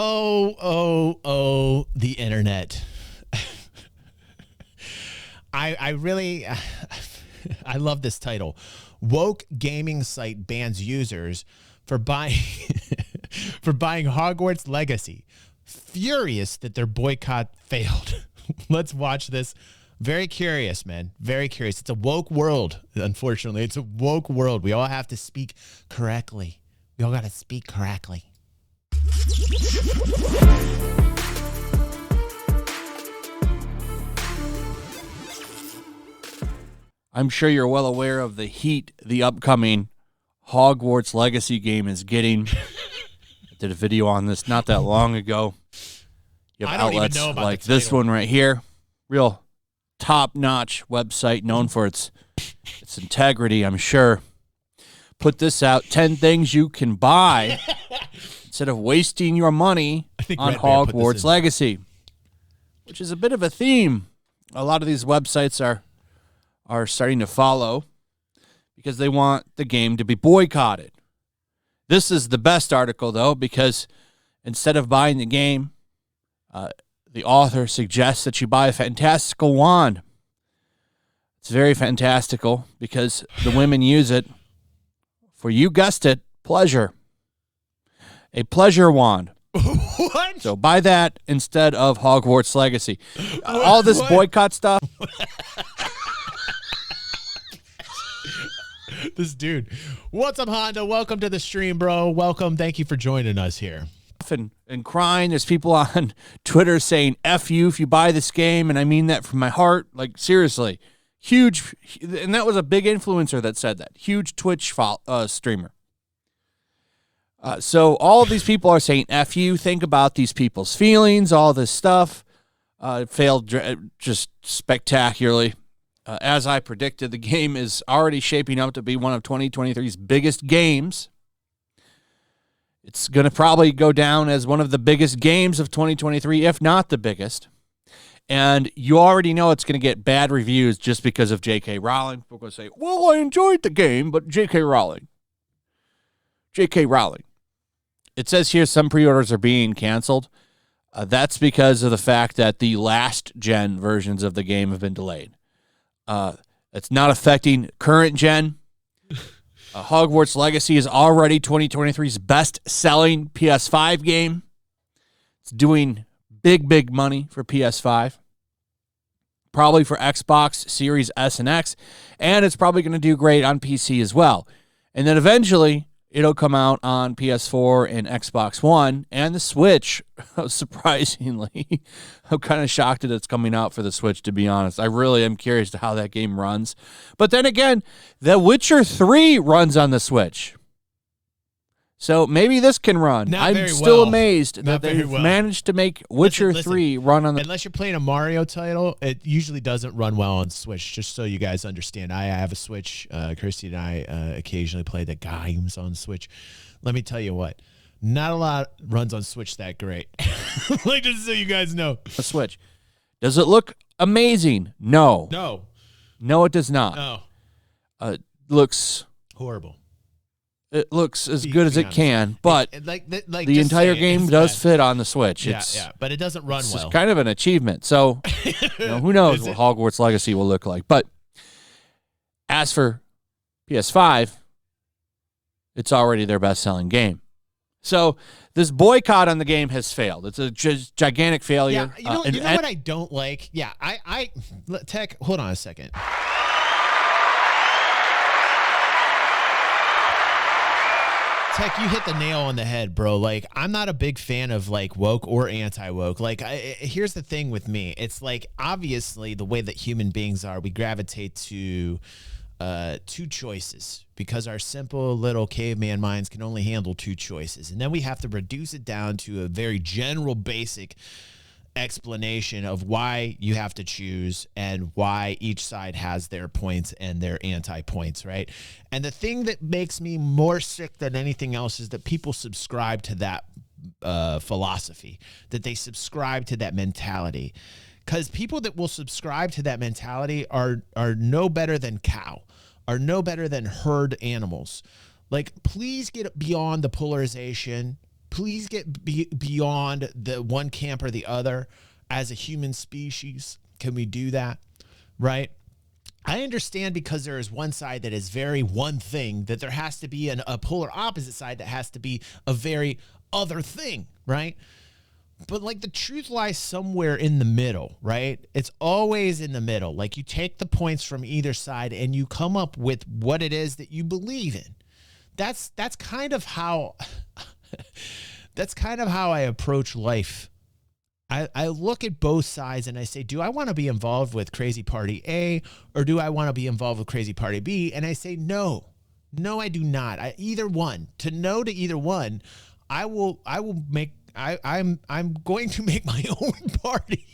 Oh, the internet. I really, I love this title. Woke gaming site bans users for buying Hogwarts Legacy. Furious that their boycott failed. Let's watch this. Very curious, man. Very curious. It's a woke world, unfortunately. It's a woke world. We all have to speak correctly. We all got to speak correctly. I'm sure you're well aware of the heat the upcoming Hogwarts Legacy game is getting. I did a video on this not that long ago. You have outlets like this one right here. Real top-notch website known for its integrity, I'm sure. Put this out, 10 things you can buy instead of wasting your money on Hogwarts Legacy, which is a bit of a theme a lot of these websites are starting to follow because they want the game to be boycotted. This is the best article, though, because instead of buying the game, the author suggests that you buy a fantastical wand. It's very fantastical because the women use it for, you guessed it, pleasure. A pleasure wand. What? So buy that instead of Hogwarts Legacy. All this boycott stuff. This dude. What's up, Honda? Welcome to the stream, bro. Welcome. Thank you for joining us here. And crying. There's people on Twitter saying F you if you buy this game, and I mean that from my heart. Like, seriously. Huge. And that was a big influencer that said that. Huge Twitch streamer. So all of these people are saying F you. Think about these people's feelings, all this stuff. Failed just spectacularly. As I predicted, the game is already shaping up to be one of 2023's biggest games. It's going to probably go down as one of the biggest games of 2023, if not the biggest. And you already know it's going to get bad reviews just because of J.K. Rowling. People are going to say, well, I enjoyed the game, but J.K. Rowling. J.K. Rowling. It says here some pre-orders are being canceled. That's because of the fact that the last-gen versions of the game have been delayed. It's not affecting current gen. Hogwarts Legacy is already 2023's best-selling PS5 game. It's doing big money for PS5. Probably for Xbox Series S and X. And it's probably going to do great on PC as well. And then eventually, it'll come out on PS4 and Xbox One and the Switch, surprisingly. I'm kind of shocked that it's coming out for the Switch, to be honest. I really am curious to how that game runs. But then again, The Witcher 3 runs on the Switch. So maybe this can run. I'm still amazed that they've managed to make Witcher 3 run on the... Unless you're playing a Mario title, it usually doesn't run well on Switch, just so you guys understand. I have a Switch. Kirsty and I occasionally play the games on Switch. Let me tell you what. Not a lot runs on Switch that great. Like, just so you guys know. A Switch. Does it look amazing? No. No, it does not. No. It looks... horrible. It looks as good as it can, but the entire game does fit on the Switch. Yeah, but it doesn't run well. It's kind of an achievement. So, who knows what Hogwarts Legacy will look like. But as for PS5, it's already their best-selling game. So this boycott on the game has failed. It's a gigantic failure. Yeah, you know what I don't like? Yeah, Tech, hold on a second. Tech, you hit the nail on the head, bro. Like, I'm not a big fan of, like, woke or anti-woke. Like, here's the thing with me. It's, like, obviously the way that human beings are, we gravitate to two choices because our simple little caveman minds can only handle two choices. And then we have to reduce it down to a very general, basic explanation of why you have to choose and why each side has their points and their anti-points, right? And the thing that makes me more sick than anything else is that people subscribe to that philosophy, that they subscribe to that mentality. Because people that will subscribe to that mentality are no better than cow, are no better than herd animals. Like, please get beyond the polarization please get beyond the one camp or the other as a human species. Can we do that? Right? I understand because there is one side that is very one thing, that there has to be a polar opposite side that has to be a very other thing, right? But like the truth lies somewhere in the middle, right? It's always in the middle. Like you take the points from either side and you come up with what it is that you believe in. That's kind of how I approach life. I look at both sides and I say, do I want to be involved with crazy party A or do I want to be involved with crazy party B? And I say, no, I do not. Either one. To no to either one, I'm going to make my own party.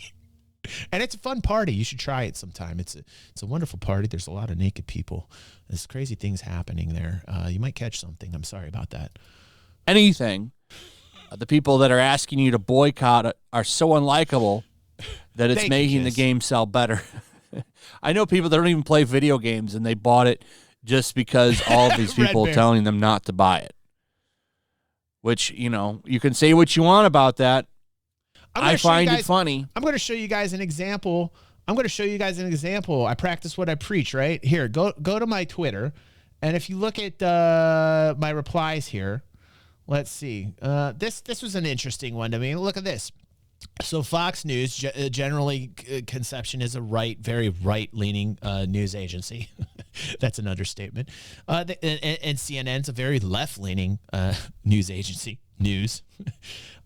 And it's a fun party. You should try it sometime. It's a wonderful party. There's a lot of naked people. There's crazy things happening there. You might catch something. I'm sorry about that. Anything. The people that are asking you to boycott are so unlikable that it's making the game sell better. I know people that don't even play video games, and they bought it just because all of these people are telling them not to buy it. Which, you know, you can say what you want about that. I find it funny. I'm going to show you guys an example. I practice what I preach, right? Here, go to my Twitter, and if you look at my replies here, let's see. This was an interesting one to me. Look at this. So Fox News, generally conception is a very right-leaning news agency. That's an understatement. And CNN's a very left-leaning news agency.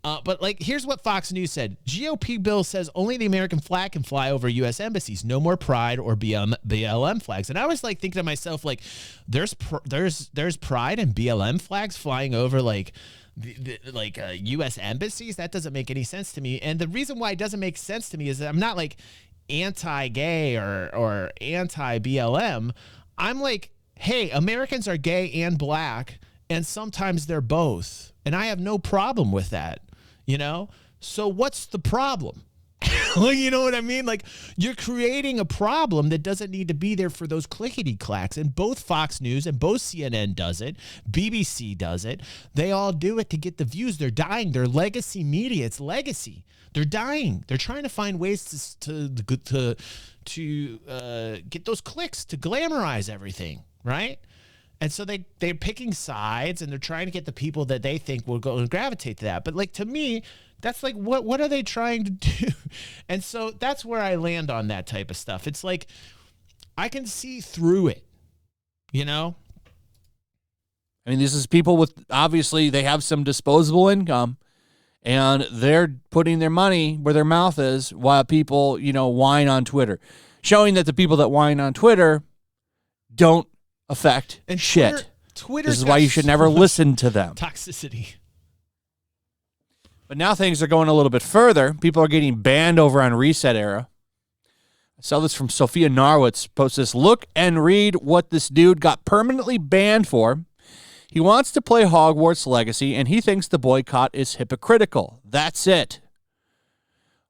But like, here's what Fox News said. GOP bill says only the American flag can fly over U.S. embassies. No more pride or BLM flags. And I was like thinking to myself, like, there's pride and BLM flags flying over like U.S. embassies. That doesn't make any sense to me. And the reason why it doesn't make sense to me is that I'm not like anti-gay or anti-BLM. I'm like, hey, Americans are gay and black, and sometimes they're both. And I have no problem with that, you know? So what's the problem? You know what I mean? Like, you're creating a problem that doesn't need to be there for those clickety clacks. And both Fox News and both CNN does it. BBC does it. They all do it to get the views. They're dying. They're legacy media. It's legacy. They're dying. They're trying to find ways to get those clicks, to glamorize everything, right? And so they're picking sides, and they're trying to get the people that they think will go and gravitate to that. But like, to me, that's like, what are they trying to do? And so that's where I land on that type of stuff. It's like, I can see through it, you know? I mean, this is people with, obviously, they have some disposable income, and they're putting their money where their mouth is while people, you know, whine on Twitter. Showing that the people that whine on Twitter don't affect shit. This is why you should never listen to them. Toxicity. But now things are going a little bit further. People are getting banned over on Reset Era. I saw this from Sophia Narwitz. Post this. Look and read what this dude got permanently banned for. He wants to play Hogwarts Legacy, and he thinks the boycott is hypocritical. That's it.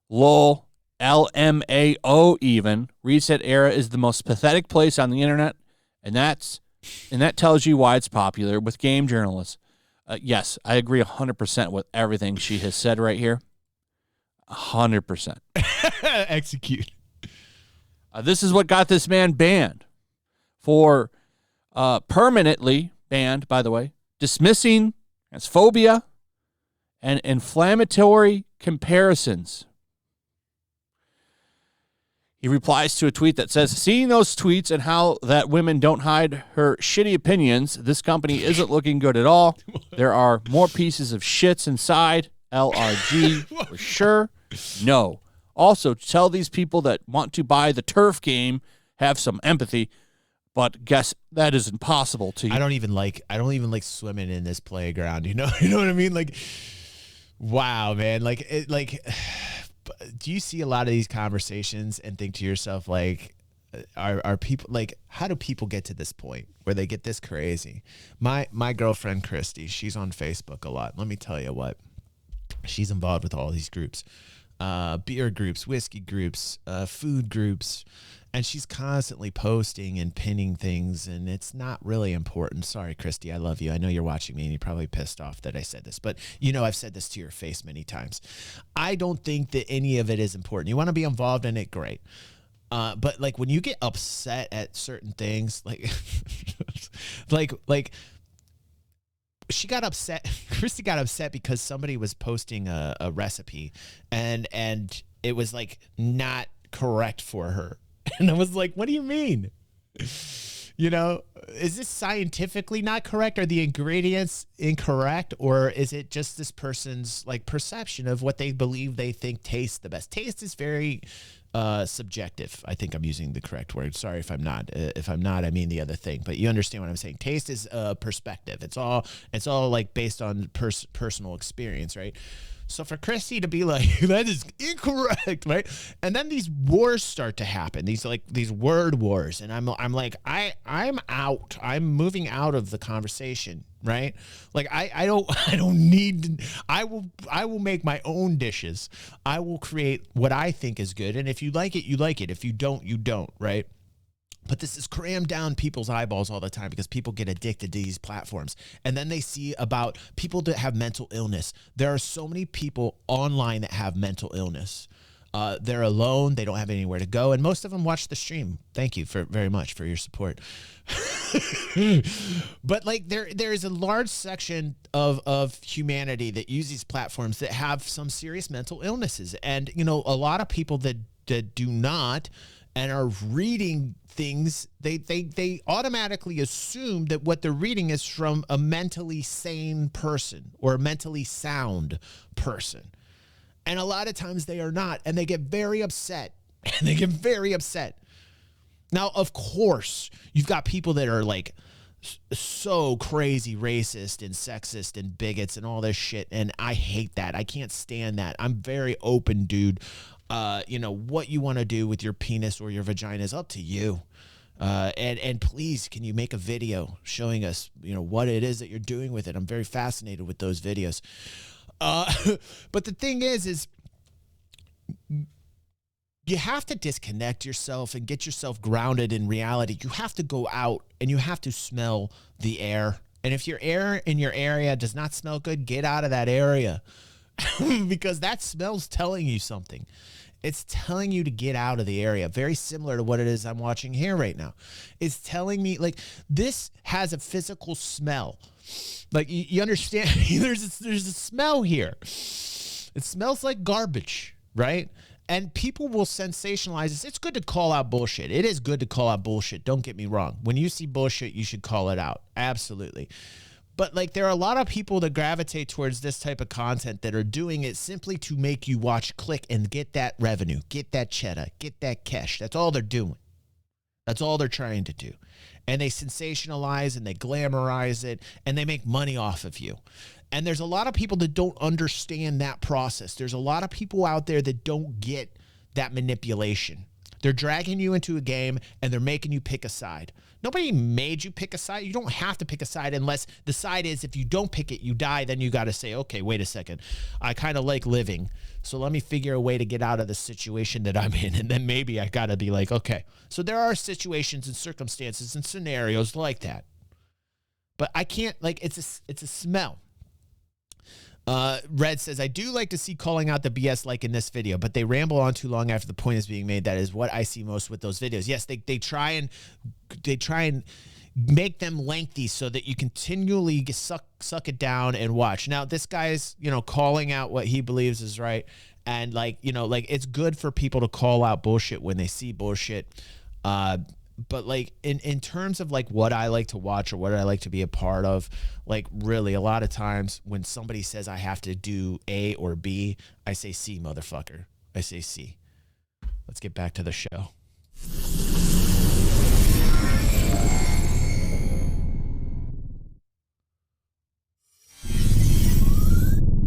LOL. LMAO even. Reset Era is the most pathetic place on the internet, and that tells you why it's popular with game journalists. Yes, I agree 100% with everything she has said right here. 100%. Execute. This is what got this man banned for permanently banned, by the way, dismissing transphobia and inflammatory comparisons. He replies to a tweet that says, seeing those tweets and how that women don't hide her shitty opinions, this company isn't looking good at all. There are more pieces of shits inside. LRG for sure. No. Also, tell these people that want to buy the turf game, have some empathy, but guess that is impossible to you. I don't even like swimming in this playground. You know what I mean? Like, wow, man. Do you see a lot of these conversations and think to yourself, like, are people, like, how do people get to this point where they get this crazy? My girlfriend, Christy, she's on Facebook a lot. Let me tell you what, she's involved with all these groups. beer groups, whiskey groups, food groups, and she's constantly posting and pinning things, and it's not really important. Sorry, Christy, I love you. I know you're watching me, and you're probably pissed off that I said this, but you know I've said this to your face many times. I don't think that any of it is important. You want to be involved in it, great. But like when you get upset at certain things, like, like she got upset. Christy got upset because somebody was posting a recipe, and it was like not correct for her. And I was like, what do you mean? You know, is this scientifically not correct? Are the ingredients incorrect? Or is it just this person's like perception of what they believe they think tastes the best? Taste is very subjective. I think I'm using the correct word. Sorry if I'm not. If I'm not, I mean the other thing. But you understand what I'm saying. Taste is perspective. It's all like based on personal experience, right? So for Christy to be like, that is incorrect, right? And then these wars start to happen. These word wars, and I'm like, I'm out. I'm moving out of the conversation, right? Like I don't need. I will make my own dishes. I will create what I think is good, and if you like it, you like it. If you don't, you don't, right? But this is crammed down people's eyeballs all the time because people get addicted to these platforms. And then they see about people that have mental illness. There are so many people online that have mental illness. They're alone. They don't have anywhere to go. And most of them watch the stream. Thank you very much for your support. But like there is a large section of humanity that use these platforms that have some serious mental illnesses. And, you know, a lot of people that do not and are reading things, they automatically assume that what they're reading is from a mentally sane person or a mentally sound person. And a lot of times they are not, and they get very upset. And they get very upset. Now, of course, you've got people that are like so crazy racist and sexist and bigots and all this shit, and I hate that. I can't stand that. I'm very open, dude. You know, what you want to do with your penis or your vagina is up to you. And please, can you make a video showing us, you know, what it is that you're doing with it? I'm very fascinated with those videos. But the thing is you have to disconnect yourself and get yourself grounded in reality. You have to go out and you have to smell the air. And if your air in your area does not smell good, get out of that area. Because that smell's telling you something. It's telling you to get out of the area. Very similar to what it is I'm watching here right now. It's telling me, like, this has a physical smell. Like, you understand? There's a smell here. It smells like garbage, right? And people will sensationalize this. It's good to call out bullshit. It is good to call out bullshit. Don't get me wrong. When you see bullshit, you should call it out. Absolutely. But like there are a lot of people that gravitate towards this type of content that are doing it simply to make you watch, click, and get that revenue, get that cheddar, get that cash. That's all they're doing. That's all they're trying to do. And they sensationalize and they glamorize it and they make money off of you. And there's a lot of people that don't understand that process. There's a lot of people out there that don't get that manipulation. They're dragging you into a game and they're making you pick a side. Nobody made you pick a side. You don't have to pick a side unless the side is if you don't pick it, you die. Then you got to say, okay, wait a second. I kind of like living. So let me figure a way to get out of the situation that I'm in. And then maybe I got to be like, okay. So there are situations and circumstances and scenarios like that. But I can't, like, it's a smell. Red says, I do like to see calling out the BS like in this video, but they ramble on too long after the point is being made. That is what I see most with those videos. Yes, they try and make them lengthy so that you continually suck it down and watch. Now, this guy's, you know, calling out what he believes is right. And like, you know, like it's good for people to call out bullshit when they see bullshit. But like in terms of like what I like to watch or what I like to be a part of, like really a lot of times when somebody says I have to do A or B, I say C, motherfucker. I say C. Let's get back to the show.